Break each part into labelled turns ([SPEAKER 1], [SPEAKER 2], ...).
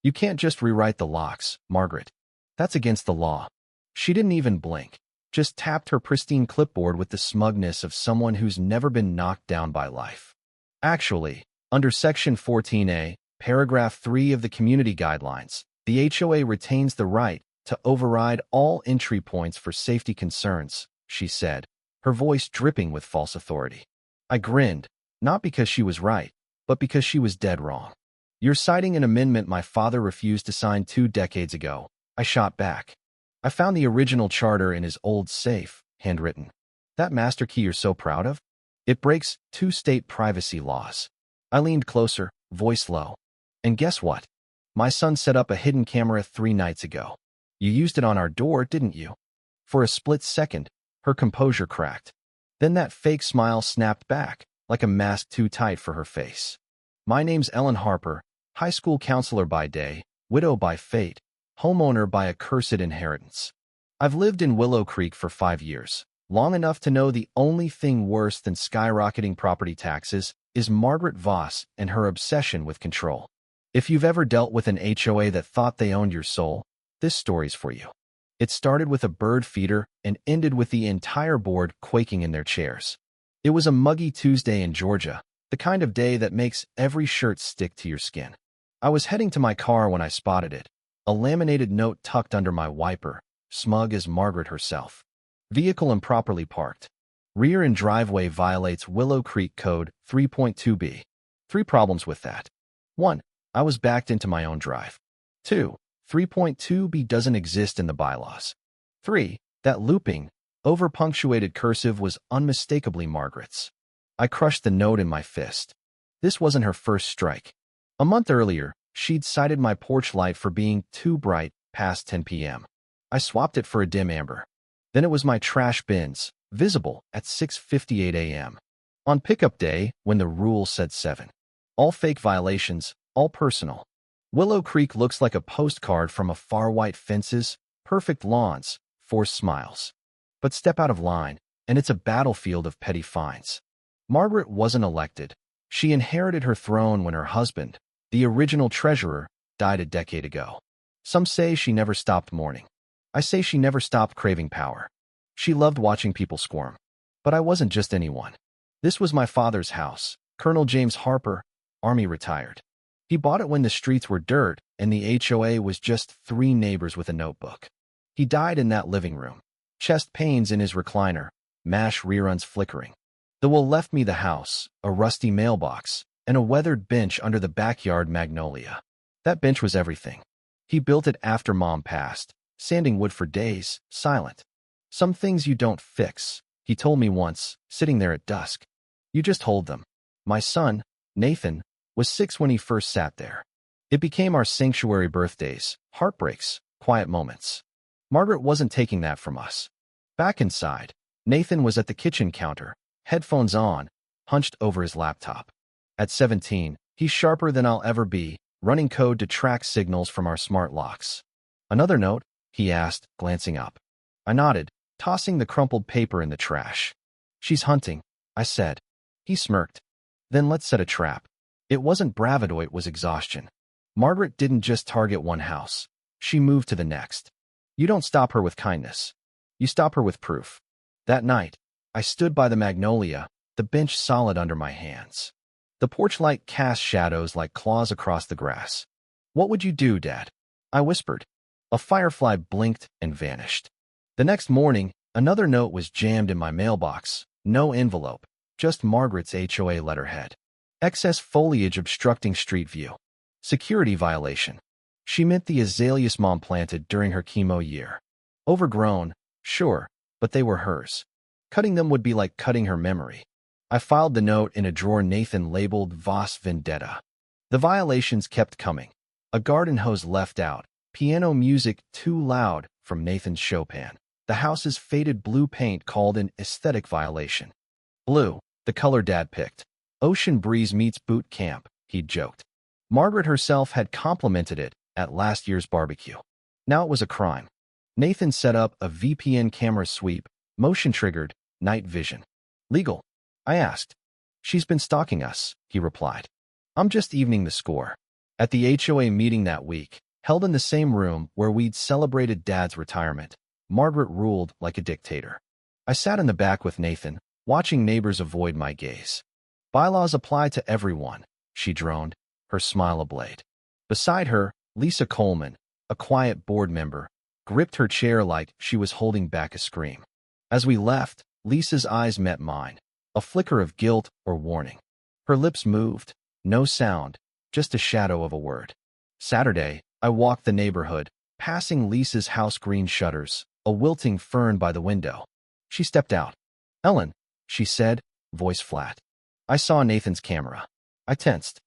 [SPEAKER 1] You can't just rewrite the locks, Margaret. That's against the law. She didn't even blink, just tapped her pristine clipboard with the smugness of someone who's never been knocked down by life. Actually, under Section 14A, Paragraph 3 of the Community Guidelines, the HOA retains the right to override all entry points for safety concerns, she said, her voice dripping with false authority. I grinned, not because she was right, but because she was dead wrong. You're citing an amendment my father refused to sign 2 decades ago, I shot back. I found the original charter in his old safe, handwritten. That master key you're so proud of? It breaks 2 state privacy laws. I leaned closer, voice low. And guess what? My son set up a hidden camera 3 nights ago. You used it on our door, didn't you? For a split second, her composure cracked. Then that fake smile snapped back, like a mask too tight for her face. My name's Ellen Harper, high school counselor by day, widow by fate, homeowner by a cursed inheritance. I've lived in Willow Creek for 5 years, long enough to know the only thing worse than skyrocketing property taxes is Margaret Voss and her obsession with control. If you've ever dealt with an HOA that thought they owned your soul, this story's for you. It started with a bird feeder and ended with the entire board quaking in their chairs. It was a muggy Tuesday in Georgia, the kind of day that makes every shirt stick to your skin. I was heading to my car when I spotted it, a laminated note tucked under my wiper, smug as Margaret herself. Vehicle improperly parked. Rear and driveway violates Willow Creek Code 3.2b. 3 problems with that. 1. I was backed into my own drive. 2. 3.2b doesn't exist in the bylaws. 3. That looping, over-punctuated cursive was unmistakably Margaret's. I crushed the note in my fist. This wasn't her first strike. A month earlier, she'd cited my porch light for being too bright past 10 p.m. I swapped it for a dim amber. Then it was my trash bins, visible at 6:58 a.m. on pickup day when the rule said 7. All fake violations, all personal. Willow Creek looks like a postcard from afar. White fences, perfect lawns, forced smiles. But step out of line, and it's a battlefield of petty fines. Margaret wasn't elected. She inherited her throne when her husband, the original treasurer, died a decade ago. Some say she never stopped mourning. I say she never stopped craving power. She loved watching people squirm. But I wasn't just anyone. This was my father's house, Colonel James Harper, Army retired. He bought it when the streets were dirt and the HOA was just 3 neighbors with a notebook. He died in that living room, chest pains in his recliner, MASH reruns flickering. The will left me the house, a rusty mailbox, and a weathered bench under the backyard magnolia. That bench was everything. He built it after Mom passed, sanding wood for days, silent. Some things you don't fix, he told me once, sitting there at dusk. You just hold them. My son, Nathan, was 6 when he first sat there. It became our sanctuary birthdays, heartbreaks, quiet moments. Margaret wasn't taking that from us. Back inside, Nathan was at the kitchen counter, headphones on, hunched over his laptop. At 17, he's sharper than I'll ever be, running code to track signals from our smart locks. Another note? He asked, glancing up. I nodded, tossing the crumpled paper in the trash. She's hunting, I said. He smirked. Then let's set a trap. It wasn't bravado, it was exhaustion. Margaret didn't just target one house. She moved to the next. You don't stop her with kindness. You stop her with proof. That night, I stood by the magnolia, the bench solid under my hands. The porch light cast shadows like claws across the grass. What would you do, Dad? I whispered. A firefly blinked and vanished. The next morning, another note was jammed in my mailbox. No envelope, just Margaret's HOA letterhead. Excess foliage obstructing street view. Security violation. She meant the azaleas Mom planted during her chemo year. Overgrown, sure, but they were hers. Cutting them would be like cutting her memory. I filed the note in a drawer Nathan labeled Voss Vendetta. The violations kept coming. A garden hose left out, piano music too loud from Nathan's Chopin. The house's faded blue paint called an aesthetic violation. Blue, the color Dad picked. Ocean breeze meets boot camp, he'd joked. Margaret herself had complimented it at last year's barbecue. Now it was a crime. Nathan set up a VPN camera sweep, motion-triggered, night vision. Legal? I asked. She's been stalking us, he replied. I'm just evening the score. At the HOA meeting that week, held in the same room where we'd celebrated Dad's retirement, Margaret ruled like a dictator. I sat in the back with Nathan, watching neighbors avoid my gaze. Bylaws apply to everyone, she droned, her smile ablaze. Beside her, Lisa Coleman, a quiet board member, gripped her chair like she was holding back a scream. As we left, Lisa's eyes met mine, a flicker of guilt or warning. Her lips moved, no sound, just a shadow of a word. Saturday, I walked the neighborhood, passing Lisa's house green shutters, a wilting fern by the window. She stepped out. "Ellen," she said, voice flat. I saw Nathan's camera. I tensed.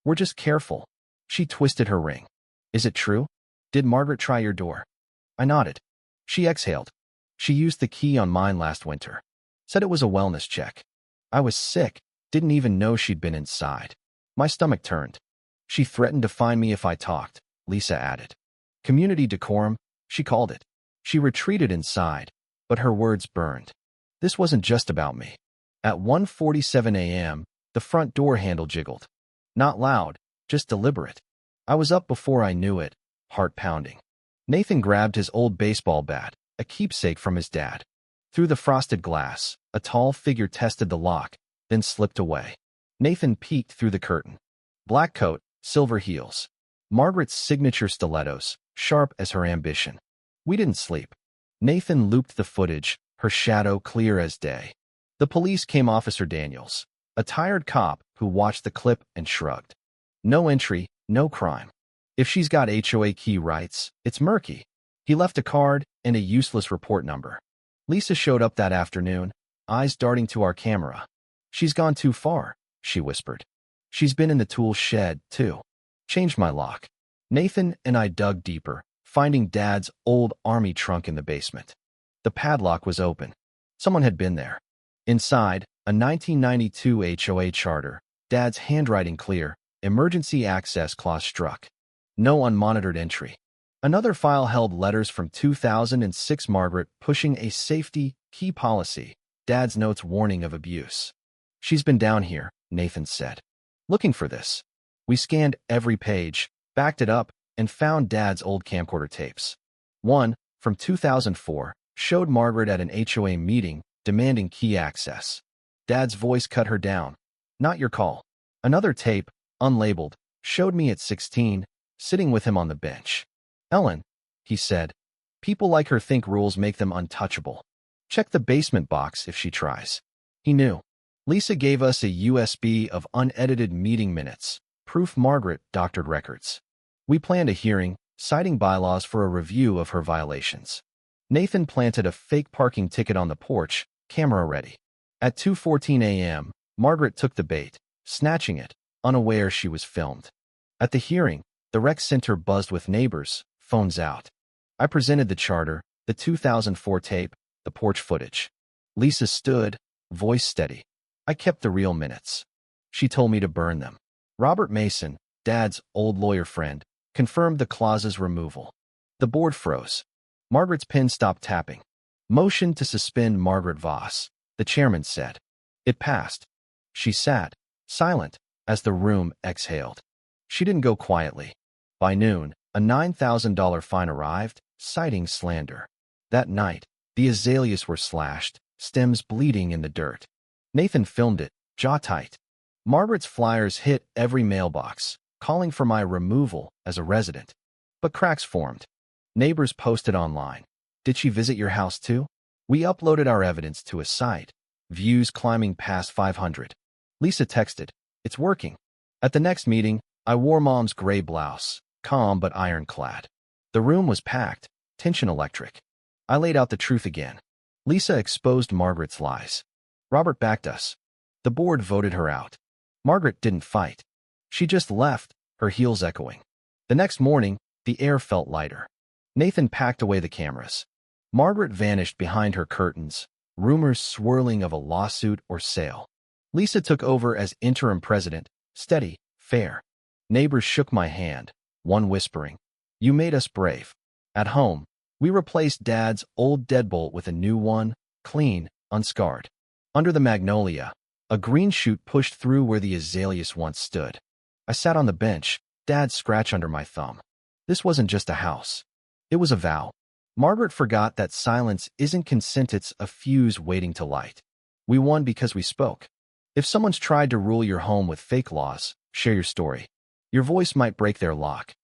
[SPEAKER 1] "We're just careful." She twisted her ring. "Is it true? Did Margaret try your door?" I nodded. She exhaled. "She used the key on mine last winter. Said it was a wellness check." I was sick, didn't even know she'd been inside. My stomach turned. "She threatened to fine me if I talked," Lisa added. "Community decorum," she called it. She retreated inside, but her words burned. This wasn't just about me. At 1:47 a.m., the front door handle jiggled. Not loud, just deliberate. I was up before I knew it, heart pounding. Nathan grabbed his old baseball bat, a keepsake from his dad. Through the frosted glass, a tall figure tested the lock, then slipped away. Nathan peeked through the curtain. Black coat, silver heels. Margaret's signature stilettos, sharp as her ambition. We didn't sleep. Nathan looped the footage, her shadow clear as day. The police came. Officer Daniels, a tired cop who watched the clip and shrugged. "No entry, no crime. If she's got HOA key rights, it's murky." He left a card and a useless report number. Lisa showed up that afternoon, eyes darting to our camera. "She's gone too far," she whispered. "She's been in the tool shed, too." Changed my lock. Nathan and I dug deeper, finding Dad's old army trunk in the basement. The padlock was open. Someone had been there. Inside, a 1992 HOA charter, Dad's handwriting clear, emergency access clause struck. No unmonitored entry. Another file held letters from 2006. Margaret pushing a safety key policy, Dad's notes warning of abuse. "She's been down here," Nathan said. "Looking for this." We scanned every page, backed it up, and found Dad's old camcorder tapes. One, from 2004, showed Margaret at an HOA meeting demanding key access. Dad's voice cut her down. "Not your call." Another tape, unlabeled, showed me at 16, sitting with him on the bench. "Ellen," he said, "people like her think rules make them untouchable. Check the basement box if she tries." He knew. Lisa gave us a USB of unedited meeting minutes, proof Margaret doctored records. We planned a hearing, citing bylaws for a review of her violations. Nathan planted a fake parking ticket on the porch, camera ready. At 2:14 a.m., Margaret took the bait, snatching it, unaware she was filmed. At the hearing, the rec center buzzed with neighbors, phones out. I presented the charter, the 2004 tape, the porch footage. Lisa stood, voice steady. I kept the real minutes. She told me to burn them. Robert Mason, Dad's old lawyer friend, confirmed the clause's removal. The board froze. Margaret's pen stopped tapping. "Motion to suspend Margaret Voss," the chairman said. It passed. She sat, silent, as the room exhaled. She didn't go quietly. By noon, a $9,000 fine arrived, citing slander. That night, the azaleas were slashed, stems bleeding in the dirt. Nathan filmed it, jaw tight. Margaret's flyers hit every mailbox, calling for my removal as a resident. But cracks formed. Neighbors posted online. "Did she visit your house too?" We uploaded our evidence to a site, views climbing past 500. Lisa texted, "It's working." At the next meeting, I wore Mom's gray blouse, calm but ironclad. The room was packed, tension electric. I laid out the truth again. Lisa exposed Margaret's lies. Robert backed us. The board voted her out. Margaret didn't fight. She just left, her heels echoing. The next morning, the air felt lighter. Nathan packed away the cameras. Margaret vanished behind her curtains, rumors swirling of a lawsuit or sale. Lisa took over as interim president, steady, fair. Neighbors shook my hand, one whispering, "You made us brave." At home, we replaced Dad's old deadbolt with a new one, clean, unscarred. Under the magnolia, a green shoot pushed through where the azaleas once stood. I sat on the bench, Dad's scratch under my thumb. This wasn't just a house. It was a vow. Margaret forgot that silence isn't consent, it's a fuse waiting to light. We won because we spoke. If someone's tried to rule your home with fake laws, share your story. Your voice might break their lock.